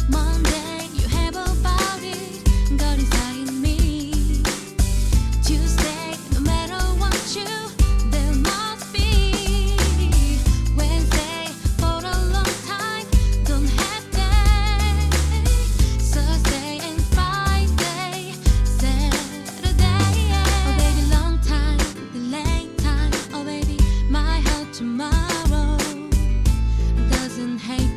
Monday, you have about it. got inside me. Tuesday, no matter what you, there must be. Wednesday, for a long time, don't have day. Thursday and Friday, Saturday. Oh baby, long time, delay time. Oh baby, my heart tomorrow doesn't hate.